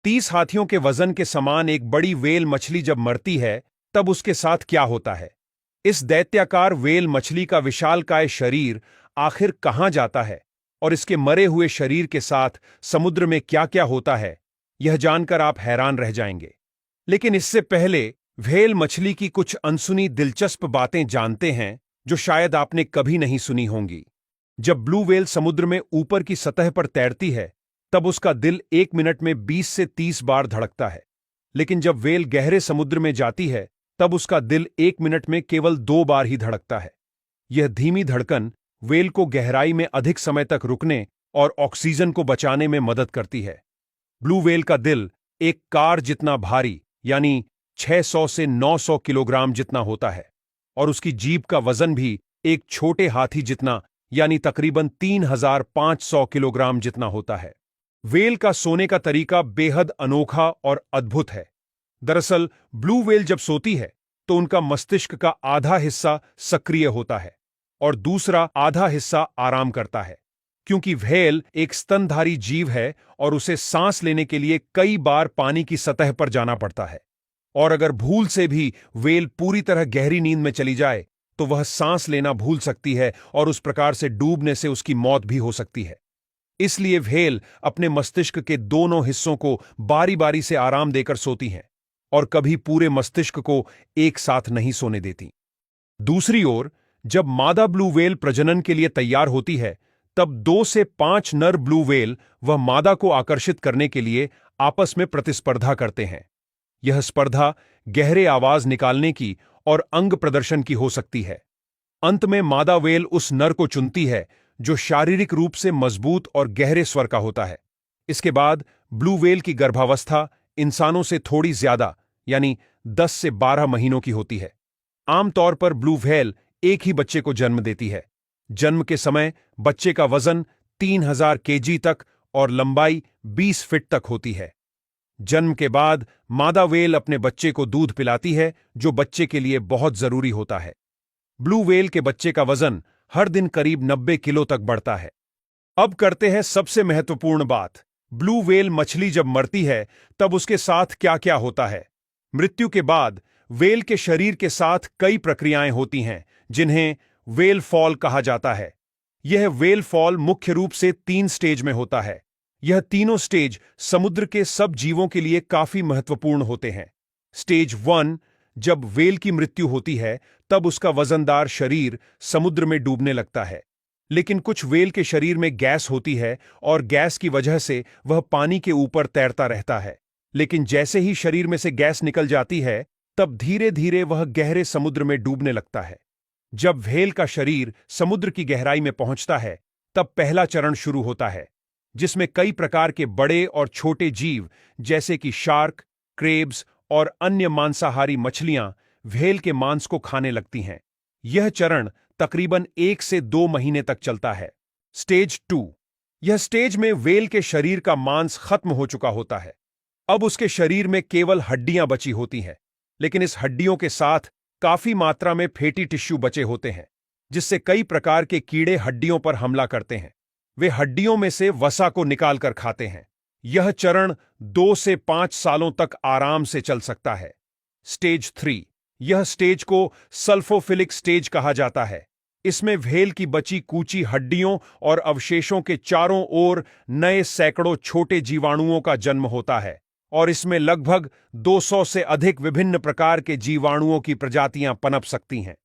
30 हाथियों के वजन के समान एक बड़ी व्हेल मछली जब मरती है तब उसके साथ क्या होता है? इस दैत्याकार व्हेल मछली का विशालकाय शरीर आखिर कहां जाता है और इसके मरे हुए शरीर के साथ समुद्र में क्या-क्या होता है, यह जानकर आप हैरान रह जाएंगे। लेकिन इससे पहले व्हेल मछली की कुछ अनसुनी दिलचस्प बातें जानते हैं जो शायद आपने कभी नहीं सुनी होंगी। जब ब्लू व्हेल समुद्र में ऊपर की सतह पर तैरती है तब उसका दिल 1 मिनट में 20 से 30 बार धड़कता है। लेकिन जब व्हेल गहरे समुद्र में जाती है तब उसका दिल 1 मिनट में केवल 2 बार ही धड़कता है। यह धीमी धड़कन व्हेल को गहराई में अधिक समय तक रुकने और ऑक्सीजन को बचाने में मदद करती है। ब्लू व्हेल का दिल एक कार जितना भारी यानी 600 से 900 किलोग्राम जितना होता है और उसकी जीभ का वजन भी एक छोटे हाथी जितना यानी तकरीबन 3500 किलोग्राम जितना होता है। व्हेल का सोने का तरीका बेहद अनोखा और अद्भुत है। दरअसल ब्लू व्हेल जब सोती है तो उनका मस्तिष्क का आधा हिस्सा सक्रिय होता है और दूसरा आधा हिस्सा आराम करता है, क्योंकि व्हेल एक स्तनधारी जीव है और उसे सांस लेने के लिए कई बार पानी की सतह पर जाना पड़ता है। और अगर भूल से भी व्हेल पूरी तरह गहरी नींद में चली जाए तो वह सांस लेना भूल सकती है और उस प्रकार से डूबने से उसकी मौत भी हो सकती है। इसलिए व्हेल अपने मस्तिष्क के दोनों हिस्सों को बारी बारी से आराम देकर सोती हैं और कभी पूरे मस्तिष्क को एक साथ नहीं सोने देती। दूसरी ओर, जब मादा ब्लू व्हेल प्रजनन के लिए तैयार होती है तब 2 से 5 नर ब्लू व्हेल वह मादा को आकर्षित करने के लिए आपस में प्रतिस्पर्धा करते हैं। यह स्पर्धा गहरे आवाज निकालने की और अंग प्रदर्शन की हो सकती है। अंत में मादा व्हेल उस नर को चुनती है जो शारीरिक रूप से मजबूत और गहरे स्वर का होता है। इसके बाद ब्लू व्हेल की गर्भावस्था इंसानों से थोड़ी ज्यादा यानी 10 से 12 महीनों की होती है। आमतौर पर ब्लू व्हेल एक ही बच्चे को जन्म देती है। जन्म के समय बच्चे का वजन 3000 केजी तक और लंबाई 20 फीट तक होती है। जन्म के बाद मादा व्हेल अपने बच्चे को दूध पिलाती है जो बच्चे के लिए बहुत जरूरी होता है। ब्लू व्हेल के बच्चे का वजन हर दिन करीब 90 किलो तक बढ़ता है। अब करते हैं सबसे महत्वपूर्ण बात। ब्लू व्हेल मछली जब मरती है तब उसके साथ क्या-क्या होता है। मृत्यु के बाद व्हेल के शरीर के साथ कई प्रक्रियाएं होती हैं जिन्हें व्हेल फॉल कहा जाता है। यह व्हेल फॉल मुख्य रूप से 3 स्टेज में होता है। यह तीनों स्टेज समुद्र के सब जीवों के लिए काफी महत्वपूर्ण होते हैं। स्टेज 1, जब व्हेल की मृत्यु होती है तब उसका वजनदार शरीर समुद्र में डूबने लगता है। लेकिन कुछ व्हेल के शरीर में गैस होती है और गैस की वजह से वह पानी के ऊपर तैरता रहता है। लेकिन जैसे ही शरीर में से गैस निकल जाती है तब धीरे धीरे वह गहरे समुद्र में डूबने लगता है। जब व्हेल का शरीर समुद्र की गहराई में पहुंचता है तब पहला चरण शुरू होता है, जिसमें कई प्रकार के बड़े और छोटे जीव जैसे कि शार्क, क्रेब्स और अन्य मांसाहारी मछलियां व्हेल के मांस को खाने लगती हैं। यह चरण तकरीबन 1 से 2 महीने तक चलता है। स्टेज 2, यह स्टेज में व्हेल के शरीर का मांस खत्म हो चुका होता है। अब उसके शरीर में केवल हड्डियां बची होती हैं, लेकिन इस हड्डियों के साथ काफी मात्रा में फैटी टिश्यू बचे होते हैं, जिससे कई प्रकार के कीड़े हड्डियों पर हमला करते हैं। वे हड्डियों में से वसा को निकाल कर खाते हैं। यह चरण 2 से 5 सालों तक आराम से चल सकता है। स्टेज 3, यह स्टेज को सल्फोफिलिक स्टेज कहा जाता है। इसमें व्हेल की बची कूची हड्डियों और अवशेषों के चारों ओर नए सैकड़ों छोटे जीवाणुओं का जन्म होता है और इसमें लगभग 200 से अधिक विभिन्न प्रकार के जीवाणुओं की प्रजातियां पनप सकती हैं।